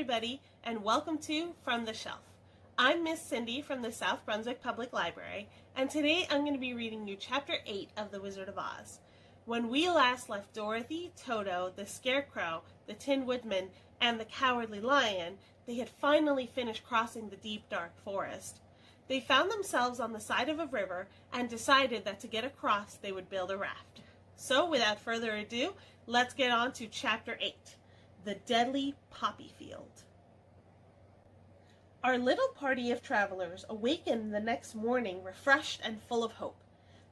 everybody, and welcome to From the Shelf. I'm Miss Cindy from the South Brunswick Public Library, and today I'm going to be reading you Chapter 8 of The Wizard of Oz. When we last left Dorothy, Toto, the Scarecrow, the Tin Woodman, and the Cowardly Lion, they had finally finished crossing the deep, dark forest. They found themselves on the side of a river and decided that to get across they would build a raft. So, without further ado, let's get on to Chapter 8. The Deadly Poppy Field. Our little party of travelers awakened the next morning refreshed and full of hope.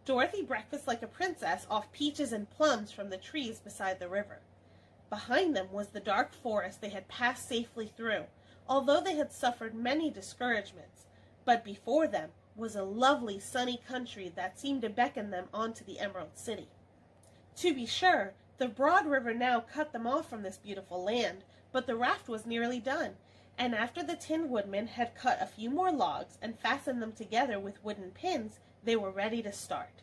Dorothy breakfasted like a princess off peaches and plums from the trees beside the river. Behind them was the dark forest they had passed safely through, although they had suffered many discouragements. But before them was a lovely sunny country that seemed to beckon them on to the Emerald City. To be sure, the broad river now cut them off from this beautiful land, but the raft was nearly done, and after the Tin Woodman had cut a few more logs and fastened them together with wooden pins, they were ready to start.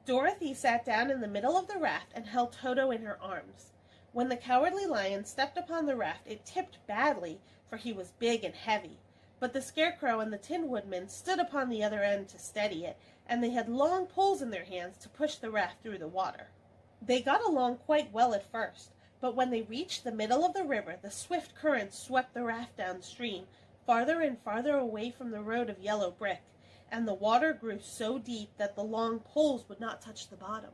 Dorothy sat down in the middle of the raft and held Toto in her arms. When the Cowardly Lion stepped upon the raft, it tipped badly, for he was big and heavy, but the Scarecrow and the Tin Woodman stood upon the other end to steady it, and they had long poles in their hands to push the raft through the water. They got along quite well at first, but when they reached the middle of the river, the swift current swept the raft downstream, farther and farther away from the road of yellow brick, and the water grew so deep that the long poles would not touch the bottom.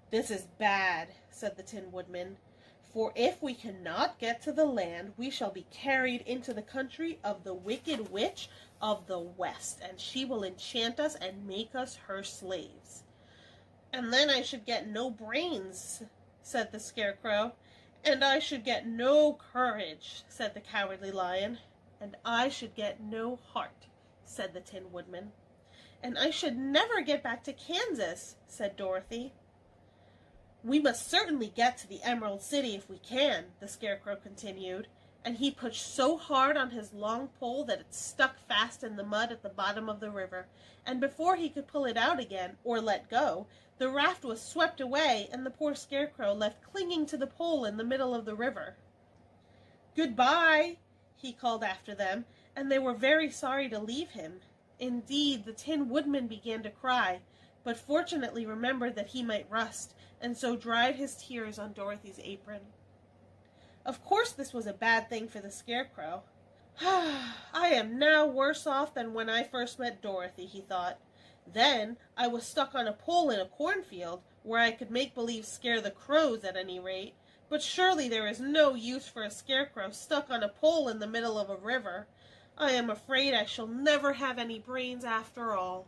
"This is bad," said the Tin Woodman, "for if we cannot get to the land, we shall be carried into the country of the Wicked Witch of the West, and she will enchant us and make us her slaves." "And then I should get no brains," said the Scarecrow. "And I should get no courage," said the Cowardly Lion. "And I should get no heart," said the Tin Woodman. "And I should never get back to Kansas," said Dorothy. "We must certainly get to the Emerald City if we can," the Scarecrow continued, and he pushed so hard on his long pole that it stuck fast in the mud at the bottom of the river, and before he could pull it out again, or let go, the raft was swept away, and the poor Scarecrow left clinging to the pole in the middle of the river. "Goodbye," he called after them, and they were very sorry to leave him. Indeed, the Tin Woodman began to cry, but fortunately remembered that he might rust, and so dried his tears on Dorothy's apron. Of course this was a bad thing for the Scarecrow. "I am now worse off than when I first met Dorothy," he thought. "Then I was stuck on a pole in a cornfield, where I could make believe scare the crows at any rate, but surely there is no use for a Scarecrow stuck on a pole in the middle of a river. I am afraid I shall never have any brains after all."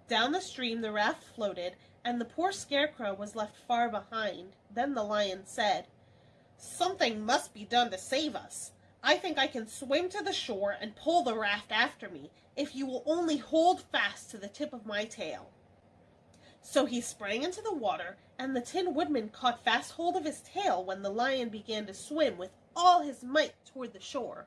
Down the stream the raft floated, and the poor Scarecrow was left far behind. Then the Lion said, "Something must be done to save us. I think I can swim to the shore and pull the raft after me, if you will only hold fast to the tip of my tail." So he sprang into the water, and the Tin Woodman caught fast hold of his tail when the Lion began to swim with all his might toward the shore.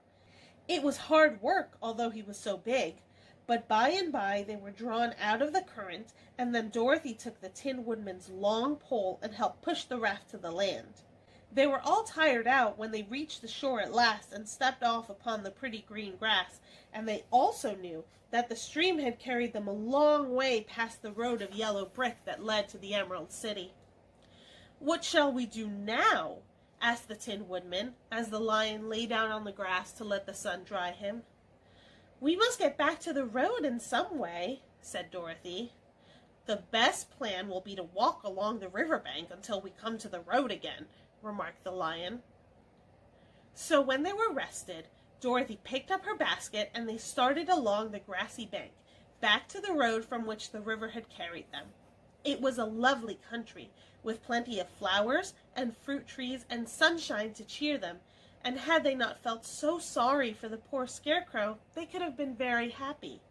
It was hard work, although he was so big, but by and by they were drawn out of the current, and then Dorothy took the Tin Woodman's long pole and helped push the raft to the land. They were all tired out when they reached the shore at last and stepped off upon the pretty green grass, and they also knew that the stream had carried them a long way past the road of yellow brick that led to the Emerald City. "What shall we do now?" asked the Tin Woodman, as the Lion lay down on the grass to let the sun dry him. "We must get back to the road in some way," said Dorothy. "The best plan will be to walk along the riverbank until we come to the road again," remarked the Lion. So when they were rested, Dorothy picked up her basket and they started along the grassy bank, back to the road from which the river had carried them. It was a lovely country, with plenty of flowers and fruit trees and sunshine to cheer them, and had they not felt so sorry for the poor Scarecrow, they could have been very happy.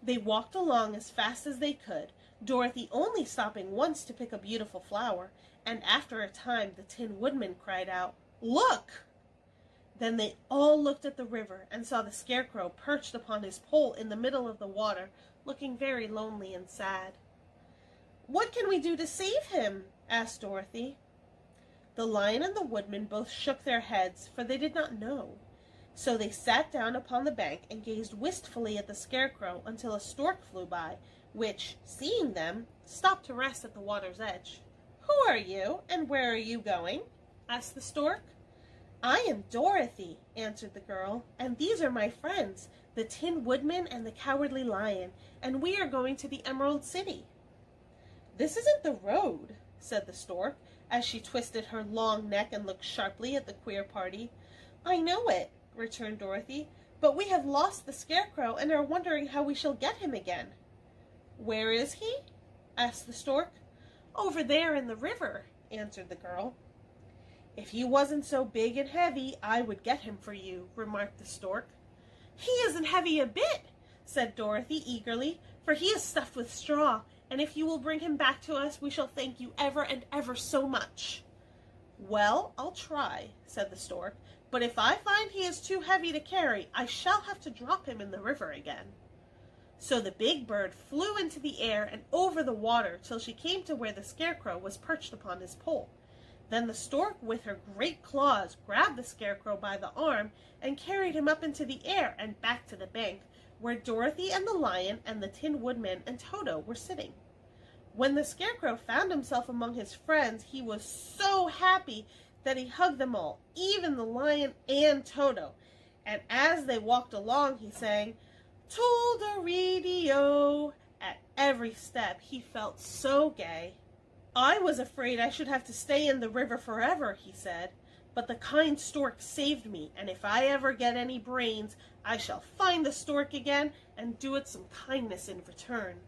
They walked along as fast as they could, Dorothy only stopping once to pick a beautiful flower, and after a time the Tin Woodman cried out, "Look!" Then they all looked at the river and saw the Scarecrow perched upon his pole in the middle of the water, looking very lonely and sad. "What can we do to save him?" asked Dorothy. The Lion and the Woodman both shook their heads, for they did not know. So they sat down upon the bank and gazed wistfully at the Scarecrow until a stork flew by, which, seeing them, stopped to rest at the water's edge. "Who are you, and where are you going?" asked the stork. "I am Dorothy," answered the girl, "and these are my friends, the Tin Woodman and the Cowardly Lion, and we are going to the Emerald City." "This isn't the road," said the stork, as she twisted her long neck and looked sharply at the queer party. "I know it," returned Dorothy, "but we have lost the Scarecrow and are wondering how we shall get him again." "Where is he?" asked the stork. "Over there in the river," answered the girl. "If he wasn't so big and heavy, I would get him for you," remarked the stork. "He isn't heavy a bit," said Dorothy eagerly, "for he is stuffed with straw, and if you will bring him back to us, we shall thank you ever and ever so much." "Well, I'll try," said the stork, "but if I find he is too heavy to carry, I shall have to drop him in the river again." So the big bird flew into the air and over the water till she came to where the Scarecrow was perched upon his pole. Then the stork, with her great claws, grabbed the Scarecrow by the arm and carried him up into the air and back to the bank, where Dorothy and the Lion and the Tin Woodman and Toto were sitting. When the Scarecrow found himself among his friends, he was so happy that he hugged them all, even the Lion and Toto, and as they walked along he sang, "Told-a-ree-dee-o." At every step he felt so gay. "I was afraid I should have to stay in the river forever," he said, "but the kind stork saved me, and if I ever get any brains, I shall find the stork again and do it some kindness in return."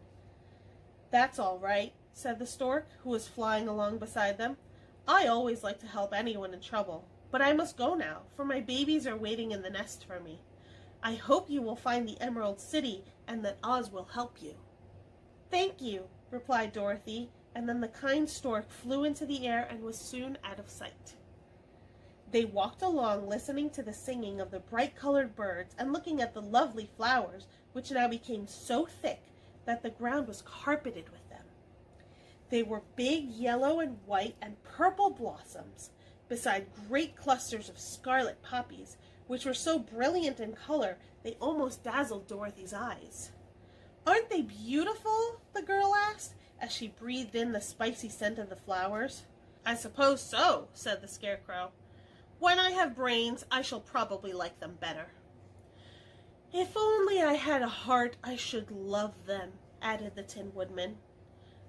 "That's all right," said the stork, who was flying along beside them. "I always like to help anyone in trouble, but I must go now, for my babies are waiting in the nest for me. I hope you will find the Emerald City and that Oz will help you." "Thank you," replied Dorothy, and then the kind stork flew into the air and was soon out of sight. They walked along listening to the singing of the bright-colored birds and looking at the lovely flowers, which now became so thick that the ground was carpeted with them. They were big yellow and white and purple blossoms, beside great clusters of scarlet poppies, which were so brilliant in color they almost dazzled Dorothy's eyes. "Aren't they beautiful?" the girl asked, as she breathed in the spicy scent of the flowers. "I suppose so," said the Scarecrow. "When I have brains, I shall probably like them better." "If only I had a heart, I should love them," added the Tin Woodman.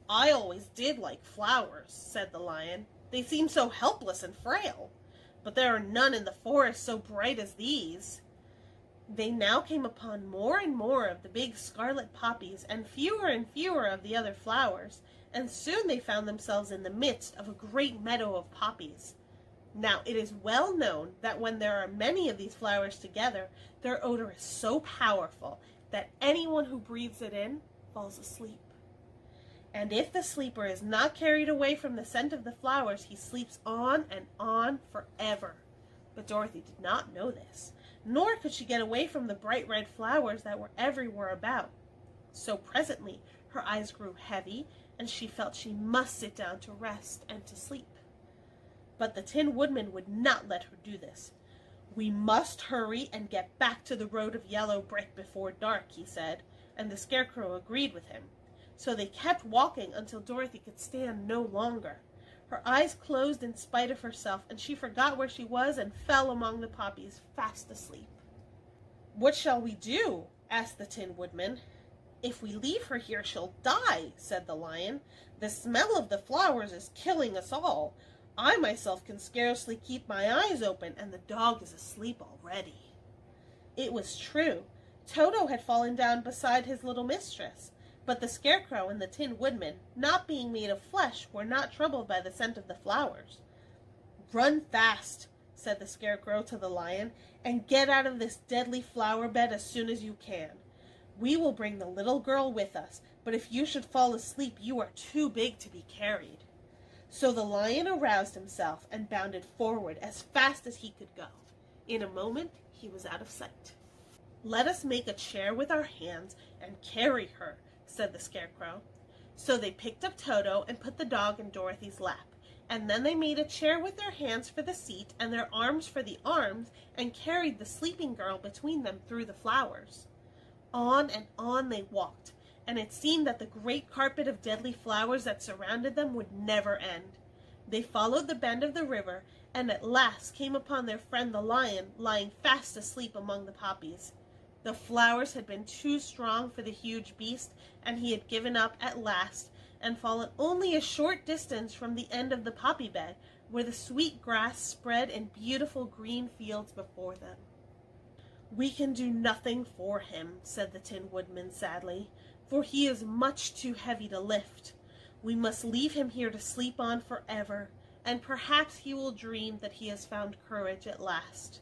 "I always did like flowers," said the Lion. "They seem so helpless and frail. But there are none in the forest so bright as these." They now came upon more and more of the big scarlet poppies and fewer of the other flowers, and soon they found themselves in the midst of a great meadow of poppies. Now it is well known that when there are many of these flowers together, their odor is so powerful that anyone who breathes it in falls asleep. And if the sleeper is not carried away from the scent of the flowers, he sleeps on and on forever. But Dorothy did not know this, nor could she get away from the bright red flowers that were everywhere about. So presently her eyes grew heavy, and she felt she must sit down to rest and to sleep. But the Tin Woodman would not let her do this. "We must hurry and get back to the road of yellow brick before dark," he said, and the Scarecrow agreed with him. So they kept walking until Dorothy could stand no longer. Her eyes closed in spite of herself, and she forgot where she was and fell among the poppies, fast asleep. "What shall we do?" asked the Tin Woodman. "If we leave her here, she'll die," said the Lion. "The smell of the flowers is killing us all. I myself can scarcely keep my eyes open, and the dog is asleep already." It was true. Toto had fallen down beside his little mistress. But the Scarecrow and the Tin Woodman, not being made of flesh, were not troubled by the scent of the flowers. "Run fast," said the Scarecrow to the Lion, "and get out of this deadly flower bed as soon as you can. We will bring the little girl with us, but if you should fall asleep, you are too big to be carried." So the Lion aroused himself and bounded forward as fast as he could go. In a moment he was out of sight. "Let us make a chair with our hands and carry her," said the Scarecrow. So they picked up Toto and put the dog in Dorothy's lap, And then they made a chair with their hands for the seat and their arms for the arms, and carried the sleeping girl between them through the flowers. On and on they walked, and it seemed that the great carpet of deadly flowers that surrounded them would never end. They followed the bend of the river, and at last came upon their friend the lion lying fast asleep among the poppies. The flowers had been too strong for the huge beast, and he had given up at last, and fallen only a short distance from the end of the poppy bed, where the sweet grass spread in beautiful green fields before them. "We can do nothing for him," said the Tin Woodman sadly, "for he is much too heavy to lift. We must leave him here to sleep on forever, and perhaps he will dream that he has found courage at last."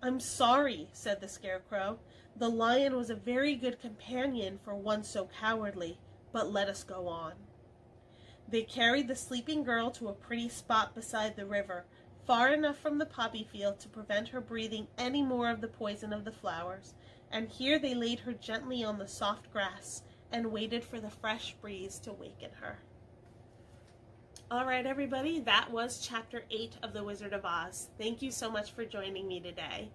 "I'm sorry," said the Scarecrow. "The lion was a very good companion for one so cowardly, but let us go on." They carried the sleeping girl to a pretty spot beside the river, far enough from the poppy field to prevent her breathing any more of the poison of the flowers, and here they laid her gently on the soft grass and waited for the fresh breeze to waken her. All right, everybody, that was Chapter 8 of The Wizard of Oz. Thank you so much for joining me today.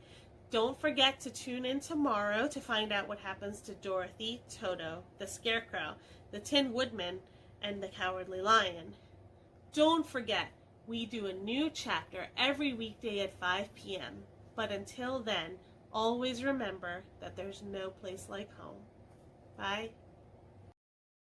Don't forget to tune in tomorrow to find out what happens to Dorothy, Toto, the Scarecrow, the Tin Woodman, and the Cowardly Lion. Don't forget, we do a new chapter every weekday at 5 p.m. But until then, always remember that there's no place like home. Bye.